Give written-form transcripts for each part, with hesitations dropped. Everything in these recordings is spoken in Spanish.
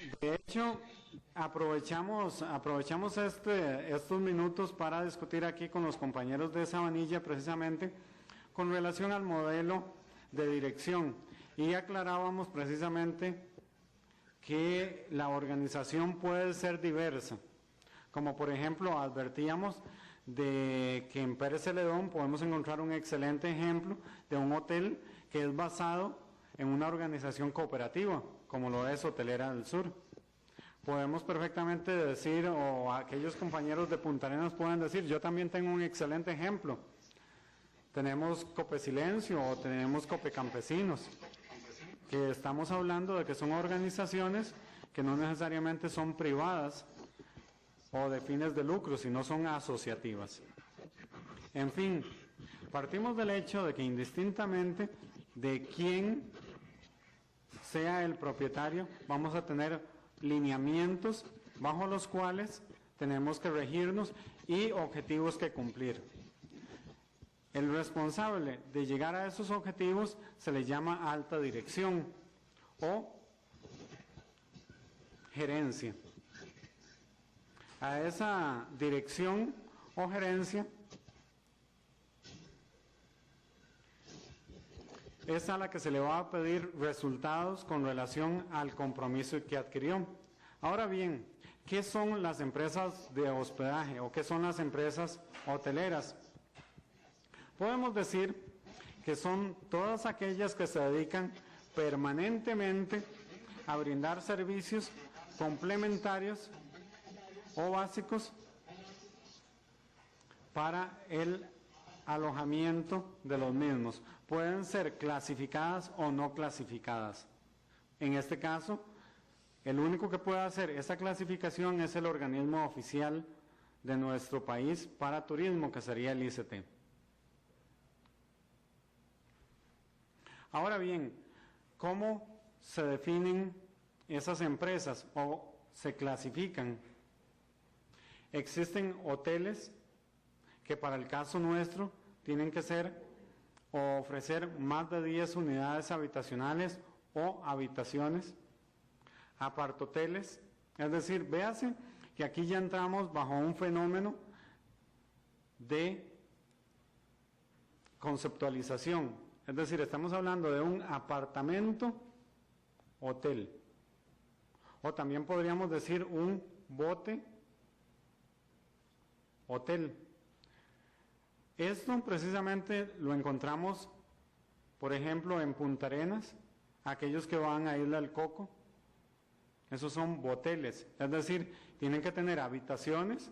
De hecho, aprovechamos estos minutos para discutir aquí con los compañeros de Sabanilla precisamente con relación al modelo de dirección y aclarábamos precisamente que la organización puede ser diversa, como por ejemplo advertíamos de que en Pérez Celedón podemos encontrar un excelente ejemplo de un hotel que es basado en una organización cooperativa, como lo es Hotelera del Sur. Podemos perfectamente decir, o aquellos compañeros de Punta Arenas pueden decir, yo también tengo un excelente ejemplo. Tenemos Cope Silencio o tenemos Cope Campesinos, que estamos hablando de que son organizaciones que no necesariamente son privadas o de fines de lucro, sino son asociativas. En fin, partimos del hecho de que indistintamente de quién sea el propietario, vamos a tener lineamientos bajo los cuales tenemos que regirnos y objetivos que cumplir. El responsable de llegar a esos objetivos se le llama alta dirección o gerencia. A esa dirección o gerencia es a la que se le va a pedir resultados con relación al compromiso que adquirió. Ahora bien, ¿qué son las empresas de hospedaje o qué son las empresas hoteleras? Podemos decir que son todas aquellas que se dedican permanentemente a brindar servicios complementarios o básicos para el alojamiento de los mismos. Pueden ser clasificadas o no clasificadas. En este caso, el único que puede hacer esa clasificación es el organismo oficial de nuestro país para turismo, que sería el ICT. Ahora bien, ¿cómo se definen esas empresas o se clasifican? Existen hoteles que para el caso nuestro tienen que ser o ofrecer más de 10 unidades habitacionales o habitaciones, apartoteles, es decir, véase que aquí ya entramos bajo un fenómeno de conceptualización, es decir, estamos hablando de un apartamento hotel, o también podríamos decir un bote hotel. Esto precisamente lo encontramos, por ejemplo, en Punta Arenas, aquellos que van a Isla del Coco, esos son boteles, es decir, tienen que tener habitaciones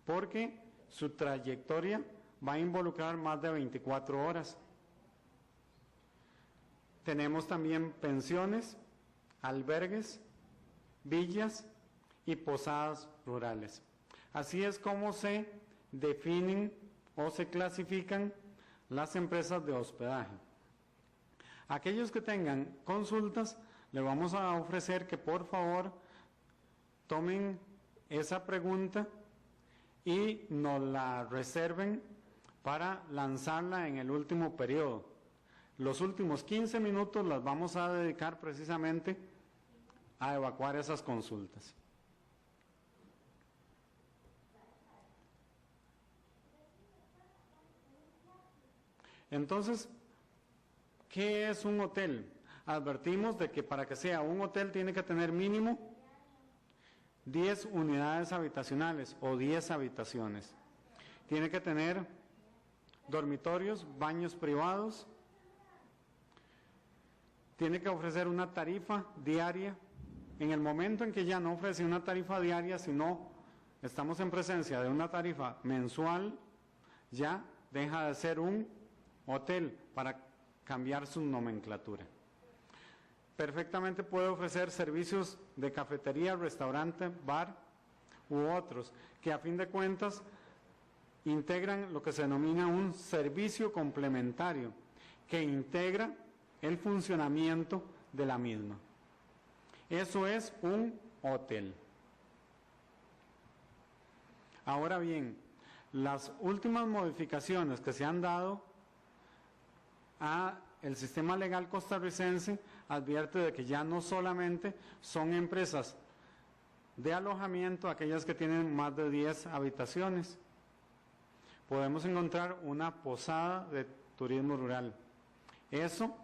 porque su trayectoria va a involucrar más de 24 horas. Tenemos también pensiones, albergues, villas y posadas rurales. Así es como se definen o se clasifican las empresas de hospedaje. Aquellos que tengan consultas, le vamos a ofrecer que por favor tomen esa pregunta y nos la reserven para lanzarla en el último periodo. Los últimos 15 minutos las vamos a dedicar precisamente a evacuar esas consultas. Entonces, ¿qué es un hotel? Advertimos de que para que sea un hotel tiene que tener mínimo 10 unidades habitacionales o 10 habitaciones. Tiene que tener dormitorios, baños privados. Tiene que ofrecer una tarifa diaria. En el momento en que ya no ofrece una tarifa diaria, sino estamos en presencia de una tarifa mensual, ya deja de ser un hotel para cambiar su nomenclatura. Perfectamente puede ofrecer servicios de cafetería, restaurante, bar u otros, que a fin de cuentas integran lo que se denomina un servicio complementario, que integra el funcionamiento de la misma. Eso es un hotel. Ahora bien, las últimas modificaciones que se han dado a el sistema legal costarricense advierte de que ya no solamente son empresas de alojamiento, aquellas que tienen más de 10 habitaciones. Podemos encontrar una posada de turismo rural. Eso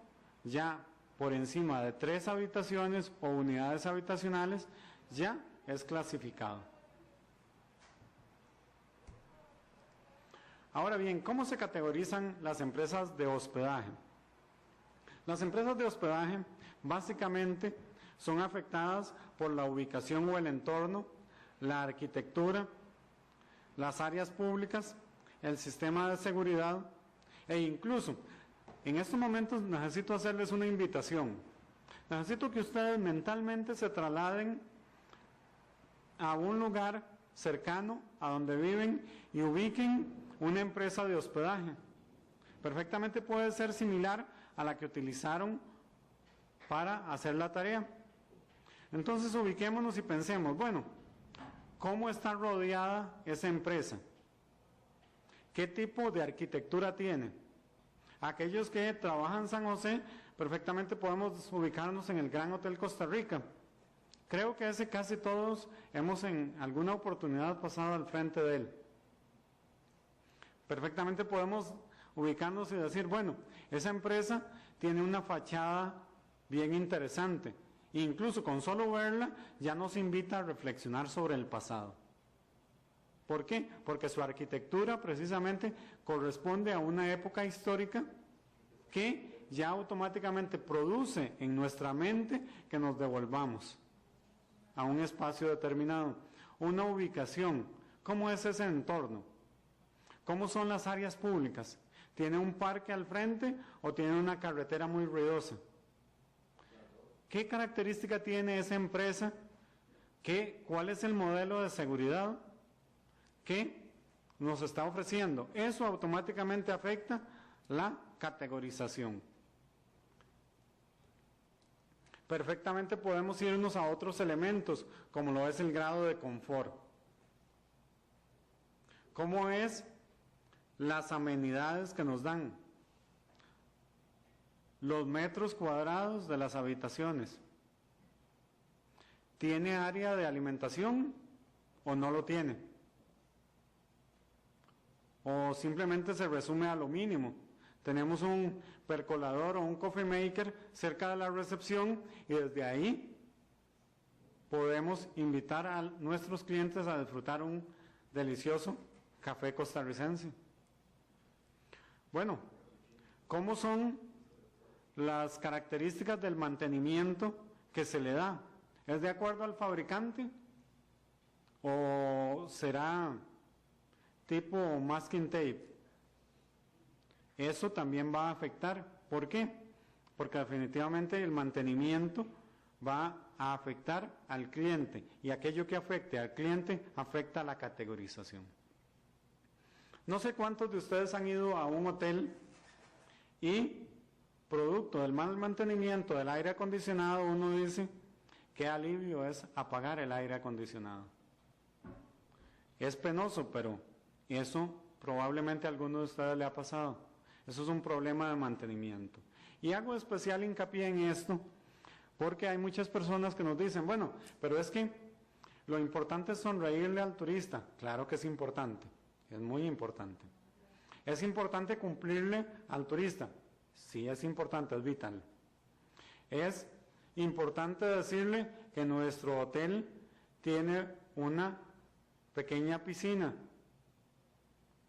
ya por encima de 3 habitaciones o unidades habitacionales ya es clasificado. Ahora bien, ¿cómo se categorizan las empresas de hospedaje? Las empresas de hospedaje básicamente son afectadas por la ubicación o el entorno, la arquitectura, las áreas públicas, el sistema de seguridad e incluso en estos momentos necesito hacerles una invitación. Necesito que ustedes mentalmente se trasladen a un lugar cercano a donde viven y ubiquen una empresa de hospedaje. Perfectamente puede ser similar a la que utilizaron para hacer la tarea. Entonces ubiquémonos y pensemos, bueno, ¿cómo está rodeada esa empresa? ¿Qué tipo de arquitectura tiene? Aquellos que trabajan en San José, perfectamente podemos ubicarnos en el Gran Hotel Costa Rica. Creo que ese casi todos hemos en alguna oportunidad pasado al frente de él. Perfectamente podemos ubicarnos y decir, bueno, esa empresa tiene una fachada bien interesante. Incluso con solo verla ya nos invita a reflexionar sobre el pasado. ¿Por qué? Porque su arquitectura precisamente corresponde a una época histórica que ya automáticamente produce en nuestra mente que nos devolvamos a un espacio determinado. Una ubicación, ¿cómo es ese entorno? ¿Cómo son las áreas públicas? ¿Tiene un parque al frente o tiene una carretera muy ruidosa? ¿Qué característica tiene esa empresa? ¿Cuál es el modelo de seguridad que nos está ofreciendo? Eso automáticamente afecta la categorización. Perfectamente podemos irnos a otros elementos, como lo es el grado de confort. ¿Cómo es las amenidades que nos dan? Los metros cuadrados de las habitaciones. ¿Tiene área de alimentación o no lo tiene? O simplemente se resume a lo mínimo. Tenemos un percolador o un coffee maker cerca de la recepción y desde ahí podemos invitar a nuestros clientes a disfrutar un delicioso café costarricense. Bueno, ¿cómo son las características del mantenimiento que se le da? ¿Es de acuerdo al fabricante? ¿O será tipo masking tape? Eso también va a afectar. ¿Por qué? Porque definitivamente el mantenimiento va a afectar al cliente y aquello que afecte al cliente afecta a la categorización. No sé cuántos de ustedes han ido a un hotel y producto del mal mantenimiento del aire acondicionado uno dice, qué alivio es apagar el aire acondicionado. Es penoso, pero eso probablemente a alguno de ustedes le ha pasado. Eso es un problema de mantenimiento. Y hago especial hincapié en esto porque hay muchas personas que nos dicen, bueno, pero es que lo importante es sonreírle al turista. Claro que es importante, es muy importante. Es importante cumplirle al turista. Sí, es importante, es vital. Es importante decirle que nuestro hotel tiene una pequeña piscina,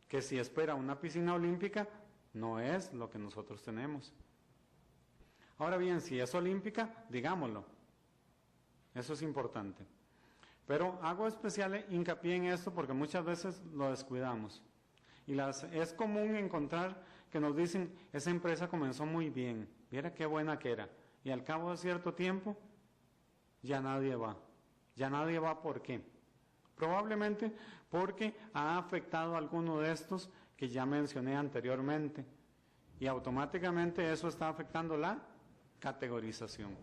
que si espera una piscina olímpica, no es lo que nosotros tenemos. Ahora bien, si es olímpica, digámoslo. Eso es importante. Pero hago especial hincapié en esto porque muchas veces lo descuidamos. Y es común encontrar que nos dicen, esa empresa comenzó muy bien, viera qué buena que era. Y al cabo de cierto tiempo, ya nadie va. Ya nadie va, ¿por qué? Probablemente porque ha afectado a alguno de estos que ya mencioné anteriormente. Y automáticamente eso está afectando la categorización.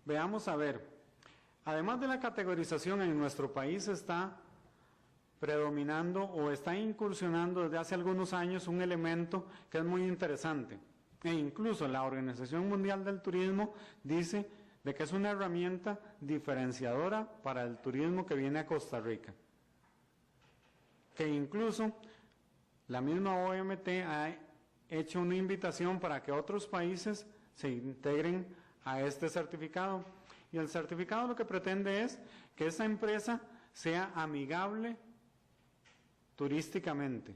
Veamos a ver, además de la categorización en nuestro país está predominando o está incursionando desde hace algunos años un elemento que es muy interesante. E incluso la Organización Mundial del Turismo dice de que es una herramienta diferenciadora para el turismo que viene a Costa Rica. Que incluso la misma OMT ha hecho una invitación para que otros países se integren a este certificado. Y el certificado lo que pretende es que esa empresa sea amigable turísticamente.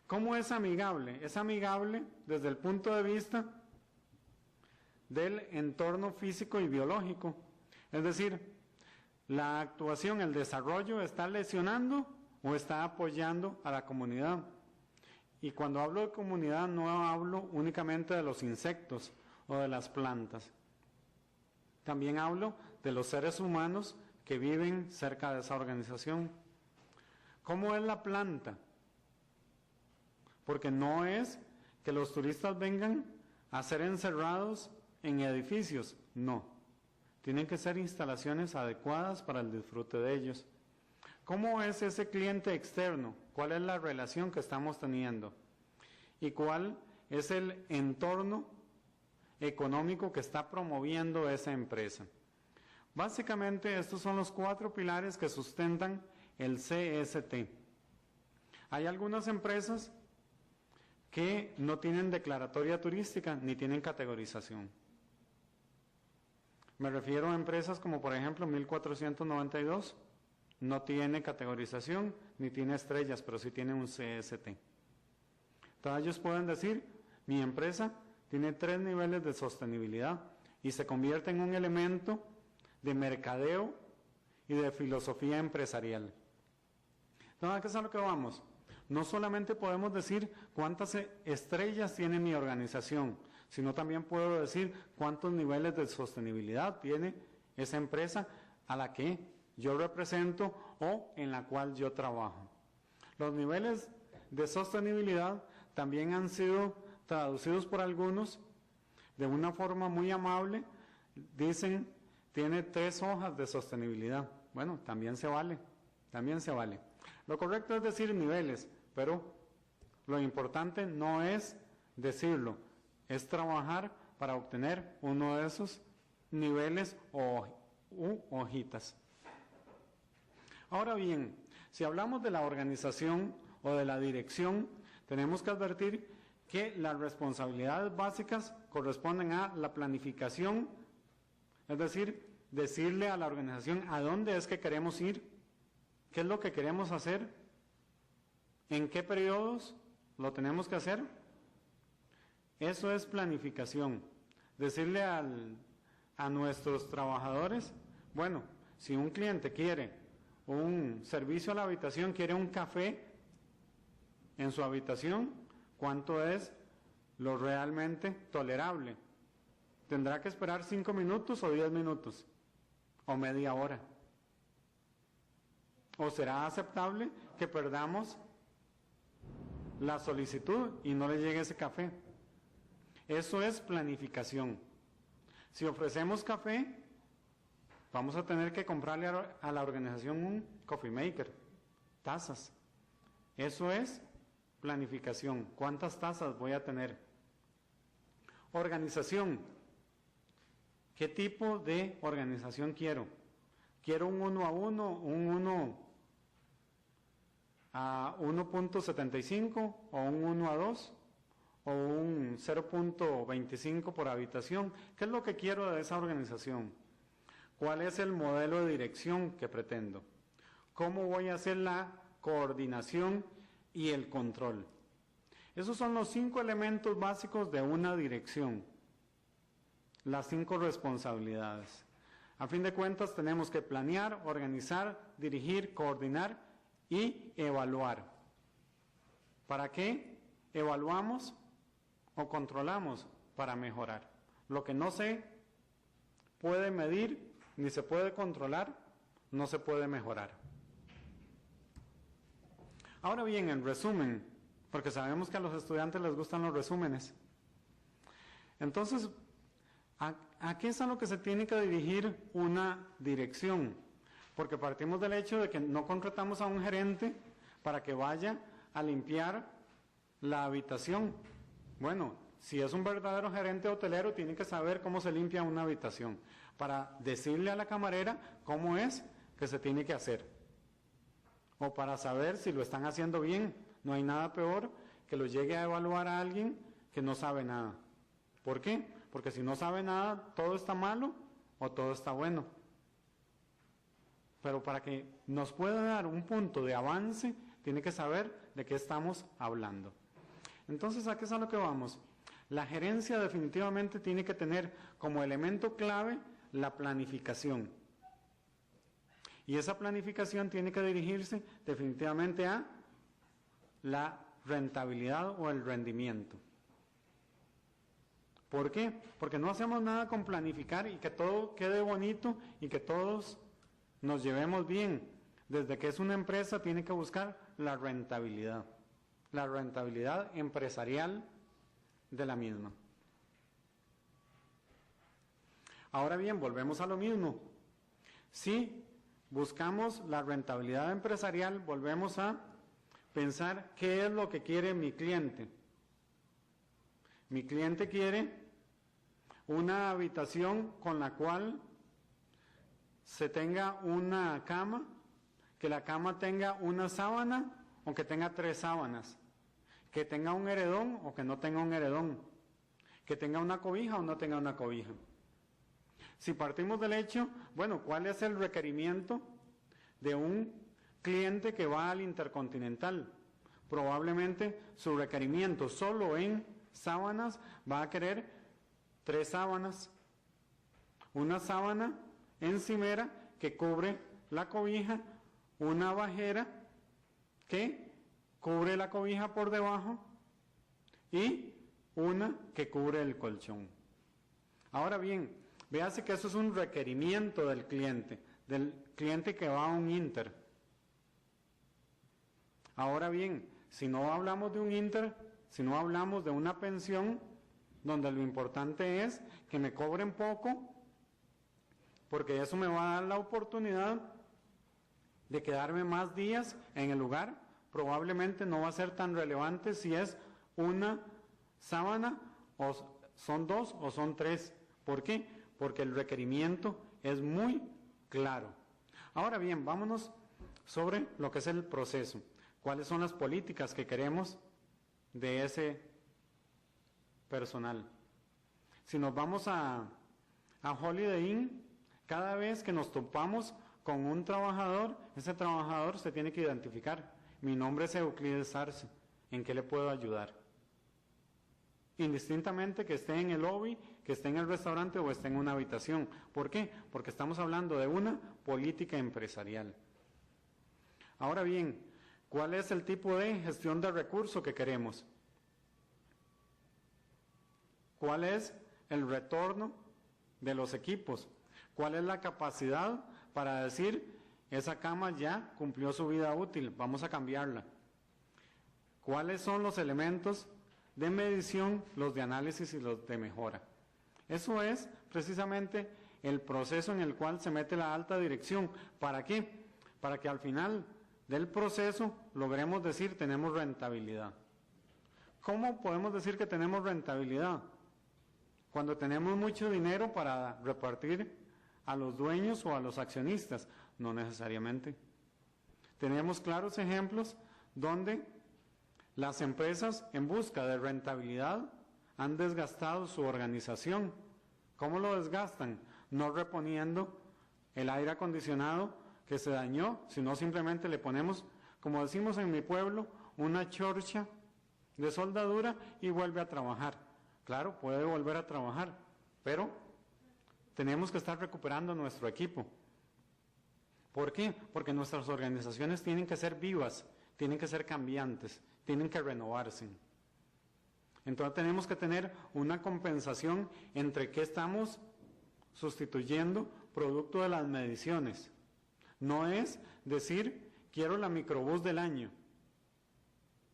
¿Cómo es amigable? Es amigable desde el punto de vista del entorno físico y biológico. Es decir, la actuación, el desarrollo, ¿está lesionando o está apoyando a la comunidad? Y cuando hablo de comunidad no hablo únicamente de los insectos o de las plantas. También hablo de los seres humanos que viven cerca de esa organización. ¿Cómo es la planta? Porque no es que los turistas vengan a ser encerrados en edificios, no. Tienen que ser instalaciones adecuadas para el disfrute de ellos. ¿Cómo es ese cliente externo? ¿Cuál es la relación que estamos teniendo? ¿Y cuál es el entorno económico que está promoviendo esa empresa? Básicamente estos son los 4 pilares que sustentan el CST. Hay algunas empresas que no tienen declaratoria turística ni tienen categorización. Me refiero a empresas como por ejemplo 1492, no tiene categorización ni tiene estrellas, pero sí tiene un CST. Entonces ellos pueden decir, mi empresa tiene 3 niveles de sostenibilidad y se convierte en un elemento de mercadeo y de filosofía empresarial. Entonces, ¿a qué es a lo que vamos? No solamente podemos decir cuántas estrellas tiene mi organización, sino también puedo decir cuántos niveles de sostenibilidad tiene esa empresa a la que yo represento o en la cual yo trabajo. Los niveles de sostenibilidad también han sido traducidos por algunos de una forma muy amable. Dicen, tiene 3 hojas de sostenibilidad. Bueno, también se vale, también se vale. Lo correcto es decir niveles, pero lo importante no es decirlo, es trabajar para obtener uno de esos niveles o hojitas. Ahora bien, si hablamos de la organización o de la dirección, tenemos que advertir que las responsabilidades básicas corresponden a la planificación, es decir, decirle a la organización a dónde es que queremos ir, qué es lo que queremos hacer, en qué periodos lo tenemos que hacer. Eso es planificación. Decirle a nuestros trabajadores, bueno, si un cliente quiere un servicio a la habitación, quiere un café en su habitación, ¿cuánto es lo realmente tolerable? ¿Tendrá que esperar 5 minutos o 10 minutos? ¿O media hora? ¿O será aceptable que perdamos la solicitud y no le llegue ese café? Eso es planificación. Si ofrecemos café, vamos a tener que comprarle a la organización un coffee maker, tazas. Eso es planificación. ¿Cuántas tazas voy a tener? Organización. ¿Qué tipo de organización quiero? ¿Quiero un 1 a 1, un 1 a 1.75 o un 1 a 2 o un 0.25 por habitación? ¿Qué es lo que quiero de esa organización? ¿Cuál es el modelo de dirección que pretendo? ¿Cómo voy a hacer la coordinación y el control? Esos son los 5 elementos básicos de una dirección. Las 5 responsabilidades. A fin de cuentas tenemos que planear, organizar, dirigir, coordinar y evaluar. ¿Para qué evaluamos o controlamos? Para mejorar. Lo que no se puede medir ni se puede controlar, no se puede mejorar. Ahora bien, en resumen, porque sabemos que a los estudiantes les gustan los resúmenes. Entonces, ¿a qué es a lo que se tiene que dirigir una dirección? Porque partimos del hecho de que no contratamos a un gerente para que vaya a limpiar la habitación. Bueno, si es un verdadero gerente hotelero, tiene que saber cómo se limpia una habitación, para decirle a la camarera cómo es que se tiene que hacer, o para saber si lo están haciendo bien. No hay nada peor que lo llegue a evaluar a alguien que no sabe nada. ¿Por qué? Porque si no sabe nada, todo está malo o todo está bueno. Pero para que nos pueda dar un punto de avance, tiene que saber de qué estamos hablando. Entonces, ¿a qué es a lo que vamos? La gerencia definitivamente tiene que tener como elemento clave la planificación. Y esa planificación tiene que dirigirse definitivamente a la rentabilidad o el rendimiento. ¿Por qué? Porque no hacemos nada con planificar y que todo quede bonito y que todos nos llevemos bien. Desde que es una empresa tiene que buscar la rentabilidad empresarial de la misma. Ahora bien, volvemos a lo mismo. Si buscamos la rentabilidad empresarial, volvemos a pensar qué es lo que quiere mi cliente. Mi cliente quiere una habitación con la cual se tenga una cama, que la cama tenga una sábana o que tenga 3 sábanas, que tenga un edredón o que no tenga un edredón, que tenga una cobija o no tenga una cobija. Si partimos del hecho, bueno, ¿cuál es el requerimiento de un cliente que va al Intercontinental? Probablemente su requerimiento solo en sábanas va a querer 3 sábanas, una sábana encimera que cubre la cobija, una bajera que cubre la cobija por debajo y una que cubre el colchón. Ahora bien, véase que eso es un requerimiento del cliente que va a un Inter. Ahora bien, si no hablamos de un Inter, si no hablamos de una pensión, donde lo importante es que me cobren poco, porque eso me va a dar la oportunidad de quedarme más días en el lugar. Probablemente no va a ser tan relevante si es una sábana, o son 2 o son 3. ¿Por qué? Porque el requerimiento es muy claro. Ahora bien, vámonos sobre lo que es el proceso. ¿Cuáles son las políticas que queremos de ese personal? Si nos vamos a Holiday Inn, cada vez que nos topamos con un trabajador, ese trabajador se tiene que identificar. Mi nombre es Euclides Arce, ¿en qué le puedo ayudar? Indistintamente que esté en el lobby, que esté en el restaurante o esté en una habitación. ¿Por qué? Porque estamos hablando de una política empresarial. Ahora bien, ¿cuál es el tipo de gestión de recursos que queremos? ¿Cuál es el retorno de los equipos? ¿Cuál es la capacidad para decir, esa cama ya cumplió su vida útil, vamos a cambiarla? ¿Cuáles son los elementos de medición, los de análisis y los de mejora? Eso es precisamente el proceso en el cual se mete la alta dirección. ¿Para qué? Para que al final del proceso logremos decir tenemos rentabilidad. ¿Cómo podemos decir que tenemos rentabilidad? Cuando tenemos mucho dinero para repartir a los dueños o a los accionistas. No necesariamente. Tenemos claros ejemplos donde las empresas en busca de rentabilidad han desgastado su organización. ¿Cómo lo desgastan? No reponiendo el aire acondicionado que se dañó, sino simplemente le ponemos, como decimos en mi pueblo, una chorcha de soldadura y vuelve a trabajar. Claro, puede volver a trabajar, pero tenemos que estar recuperando nuestro equipo. ¿Por qué? Porque nuestras organizaciones tienen que ser vivas, tienen que ser cambiantes, tienen que renovarse. Entonces tenemos que tener una compensación entre qué estamos sustituyendo producto de las mediciones. No es decir, quiero la microbús del año.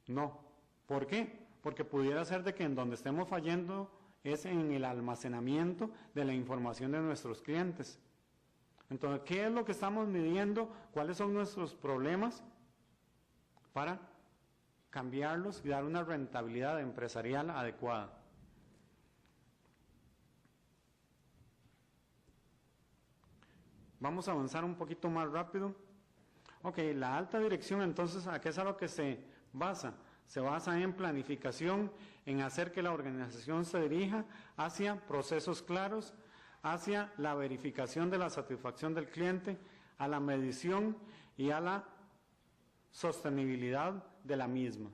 No. ¿Por qué? Porque pudiera ser de que en donde estemos fallando es en el almacenamiento de la información de nuestros clientes. Entonces, ¿qué es lo que estamos midiendo? ¿Cuáles son nuestros problemas? Para cambiarlos y dar una rentabilidad empresarial adecuada. Vamos a avanzar un poquito más rápido. Ok, la alta dirección, entonces, ¿a qué es a lo que se basa? Se basa en planificación, en hacer que la organización se dirija hacia procesos claros, hacia la verificación de la satisfacción del cliente, a la medición y a la sostenibilidad de la misma.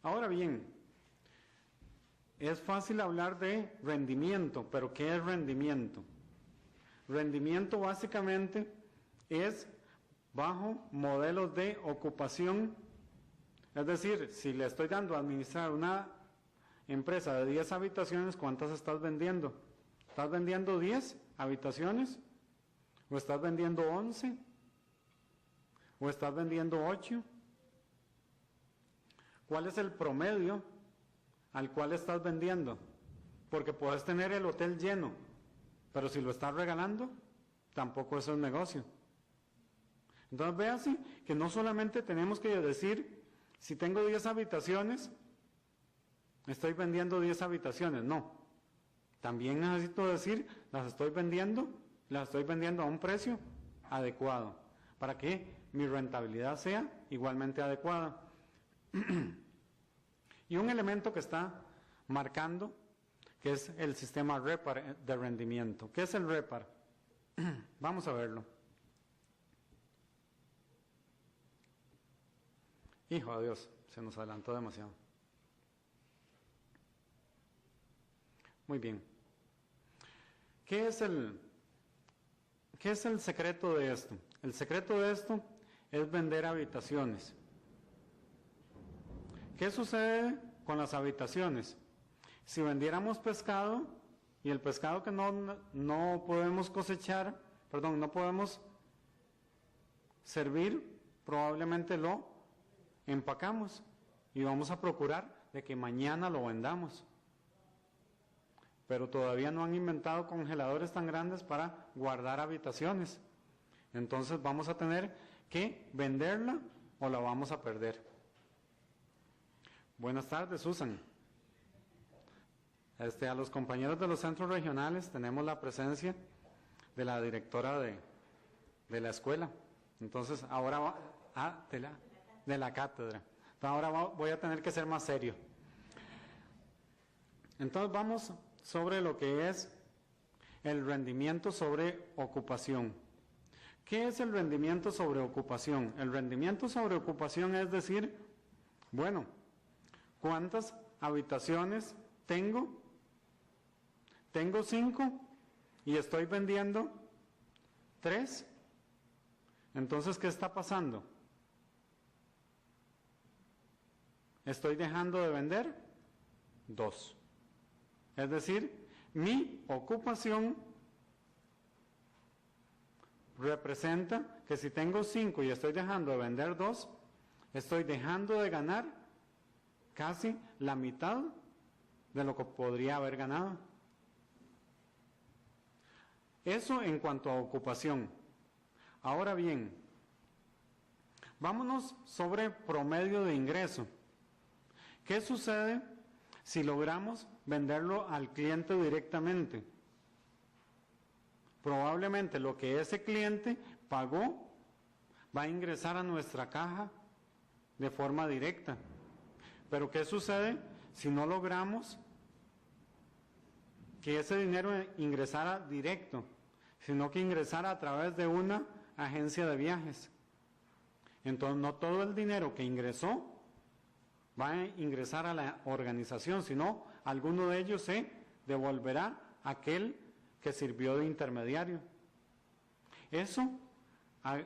Ahora bien, es fácil hablar de rendimiento, pero ¿qué es rendimiento? Rendimiento básicamente es bajo modelos de ocupación, es decir, si le estoy dando a administrar una empresa de 10 habitaciones, ¿cuántas estás vendiendo? ¿Estás vendiendo 10 habitaciones? ¿O estás vendiendo 11? ¿O estás vendiendo 8? ¿Cuál es el promedio al cual estás vendiendo? Porque puedes tener el hotel lleno, pero si lo estás regalando, tampoco eso es negocio. Entonces véase que no solamente tenemos que decir, si tengo 10 habitaciones, estoy vendiendo 10 habitaciones, no. También necesito decir, las estoy vendiendo a un precio adecuado, para que mi rentabilidad sea igualmente adecuada. Y un elemento que está marcando, que es el sistema REPAR de rendimiento. ¿Qué es el REPAR? Vamos a verlo. Hijo de Dios, se nos adelantó demasiado. Muy bien. ¿Qué es el secreto de esto? El secreto de esto es vender habitaciones. ¿Qué sucede con las habitaciones? Si vendiéramos pescado y el pescado que no podemos cosechar, no podemos servir, probablemente lo empacamos y vamos a procurar de que mañana lo vendamos. Pero todavía no han inventado congeladores tan grandes para guardar habitaciones. Entonces vamos a tener que venderla o la vamos a perder. Buenas tardes, Susan. A los compañeros de los centros regionales tenemos la presencia de la directora de la escuela. Entonces ahora de la cátedra. Entonces ahora voy a tener que ser más serio. Entonces vamos sobre lo que es el rendimiento sobre ocupación. ¿Qué es el rendimiento sobre ocupación? El rendimiento sobre ocupación es decir, bueno, ¿cuántas habitaciones tengo? Tengo 5 y estoy vendiendo 3. Entonces, ¿qué está pasando? Estoy dejando de vender 2. Es decir, mi ocupación representa que si tengo 5 y estoy dejando de vender 2, estoy dejando de ganar casi la mitad de lo que podría haber ganado. Eso en cuanto a ocupación. Ahora bien, vámonos sobre promedio de ingreso. ¿Qué sucede si logramos venderlo al cliente directamente? Probablemente lo que ese cliente pagó va a ingresar a nuestra caja de forma directa. Pero ¿qué sucede si no logramos que ese dinero ingresara directo, sino que ingresara a través de una agencia de viajes? Entonces no todo el dinero que ingresó va a ingresar a la organización, sino alguno de ellos se devolverá a aquel que sirvió de intermediario. Eso a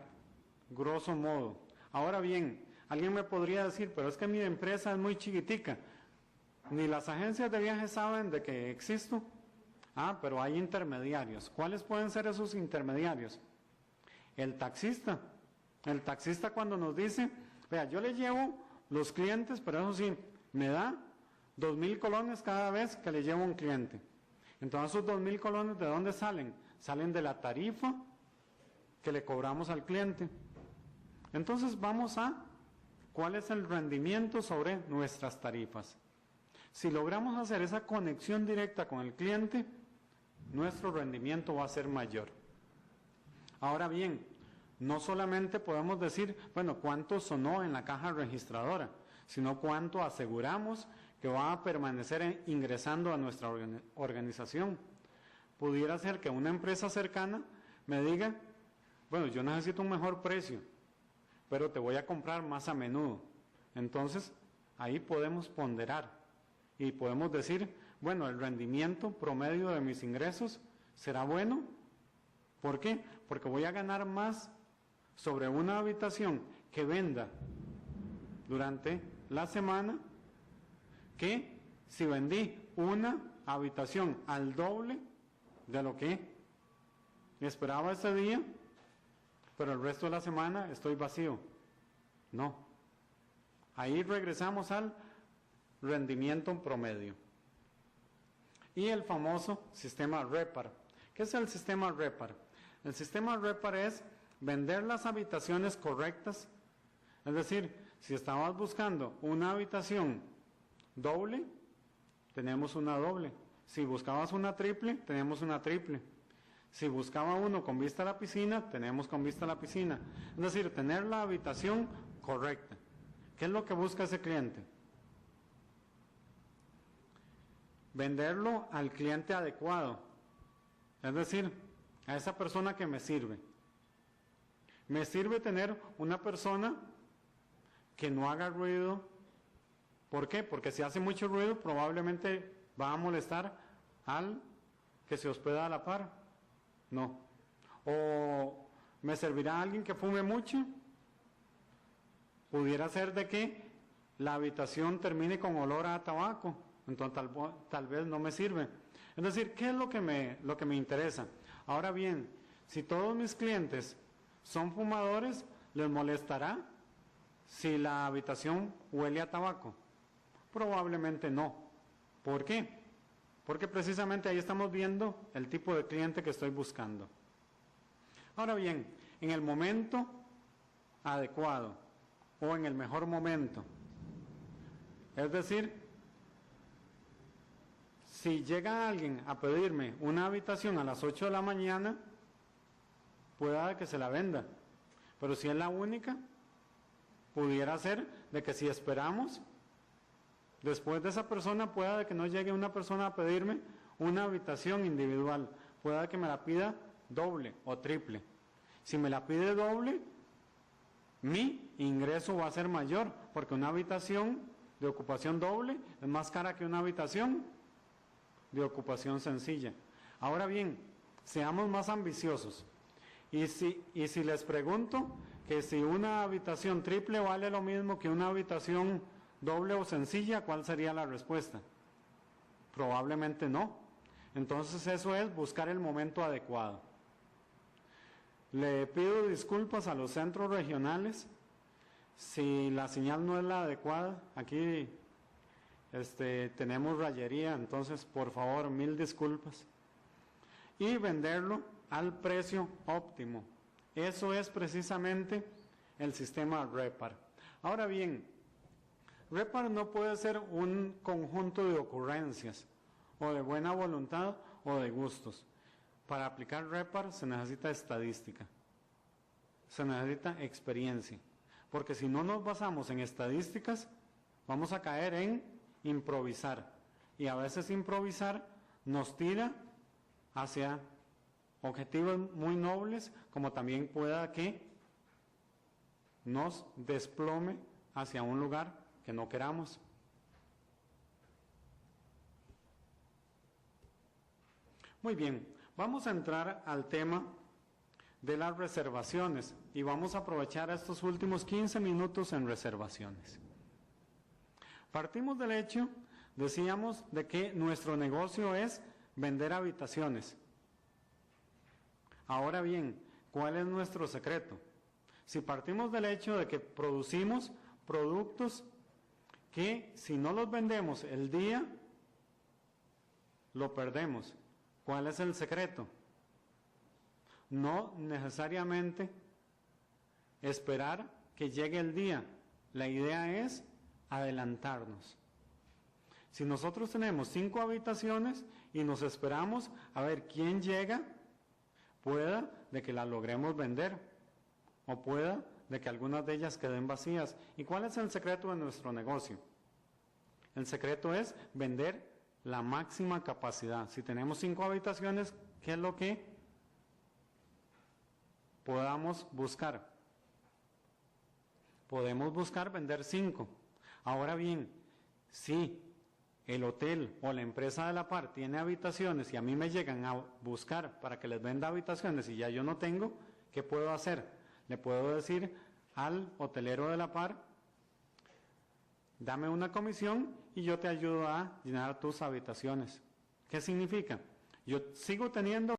grosso modo. Ahora bien, alguien me podría decir, pero es que mi empresa es muy chiquitica, ni las agencias de viajes saben de que existo. Pero hay intermediarios. ¿Cuáles pueden ser esos intermediarios? El taxista. El taxista cuando nos dice, vea, yo le llevo los clientes, pero eso sí, me da 2,000 colones cada vez que le llevo un cliente. Entonces esos 2,000 colones, ¿de dónde salen? Salen de la tarifa que le cobramos al cliente. Entonces vamos a, ¿cuál es el rendimiento sobre nuestras tarifas? Si logramos hacer esa conexión directa con el cliente, nuestro rendimiento va a ser mayor. Ahora bien, no solamente podemos decir, bueno, cuánto sonó en la caja registradora, sino cuánto aseguramos que va a permanecer ingresando a nuestra organización. Pudiera ser que una empresa cercana me diga, bueno, yo necesito un mejor precio, pero te voy a comprar más a menudo. Entonces, ahí podemos ponderar y podemos decir, bueno, el rendimiento promedio de mis ingresos será bueno. ¿Por qué? Porque voy a ganar más sobre una habitación que venda durante la semana que si vendí una habitación al doble de lo que esperaba ese día, pero el resto de la semana estoy vacío. No. Ahí regresamos al rendimiento promedio. Y el famoso sistema REPAR. ¿Qué es el sistema REPAR? El sistema REPAR es vender las habitaciones correctas. Es decir, si estabas buscando una habitación doble, tenemos una doble. Si buscabas una triple, tenemos una triple. Si buscaba uno con vista a la piscina, tenemos con vista a la piscina. Es decir, tener la habitación correcta. ¿Qué es lo que busca ese cliente? Venderlo al cliente adecuado. Es decir, a esa persona que me sirve. Me sirve tener una persona que no haga ruido. ¿Por qué? Porque si hace mucho ruido, probablemente va a molestar al que se hospeda a la par. No. O me servirá alguien que fume mucho. Pudiera ser de que la habitación termine con olor a tabaco. Entonces tal vez no me sirve. Es decir, ¿qué es lo que me interesa? Ahora bien, si todos mis clientes son fumadores, ¿les molestará si la habitación huele a tabaco? Probablemente no. ¿Por qué? Porque precisamente ahí estamos viendo el tipo de cliente que estoy buscando. Ahora bien, en el momento adecuado o en el mejor momento, es decir, si llega alguien a pedirme una habitación a las 8 de la mañana, pueda que se la venda. Pero si es la única, pudiera ser de que si esperamos, después de esa persona pueda de que no llegue una persona a pedirme una habitación individual. Pueda que me la pida doble o triple. Si me la pide doble, mi ingreso va a ser mayor, porque una habitación de ocupación doble es más cara que una habitación de ocupación sencilla. Ahora bien, seamos más ambiciosos. Y si les pregunto que si una habitación triple vale lo mismo que una habitación doble o sencilla, ¿cuál sería la respuesta? Probablemente no. Entonces eso es buscar el momento adecuado. Le pido disculpas a los centros regionales si la señal no es la adecuada. Aquí tenemos rayería, entonces por favor, 1000 disculpas. Y venderlo al precio óptimo. Eso es precisamente el sistema REPAR. Ahora bien, REPAR no puede ser un conjunto de ocurrencias o de buena voluntad o de gustos. Para aplicar REPAR se necesita estadística, se necesita experiencia, porque si no nos basamos en estadísticas, vamos a caer en improvisar, y a veces improvisar nos tira hacia objetivos muy nobles, como también pueda que nos desplome hacia un lugar que no queramos. Muy bien, vamos a entrar al tema de las reservaciones y vamos a aprovechar estos últimos 15 minutos en reservaciones. Partimos del hecho, decíamos, de que nuestro negocio es vender habitaciones. Ahora bien, ¿cuál es nuestro secreto? Si partimos del hecho de que producimos productos que si no los vendemos el día, lo perdemos. ¿Cuál es el secreto? No necesariamente esperar que llegue el día. La idea es adelantarnos. Si nosotros tenemos 5 habitaciones y nos esperamos a ver quién llega, pueda de que las logremos vender o pueda de que algunas de ellas queden vacías. ¿Y cuál es el secreto de nuestro negocio? El secreto es vender la máxima capacidad. Si tenemos 5 habitaciones, ¿qué es lo que podamos buscar? Podemos buscar vender 5. Ahora bien, si el hotel o la empresa de la par tiene habitaciones y a mí me llegan a buscar para que les venda habitaciones y ya yo no tengo, ¿qué puedo hacer? Le puedo decir al hotelero de la par, dame una comisión y yo te ayudo a llenar tus habitaciones. ¿Qué significa? Yo sigo teniendo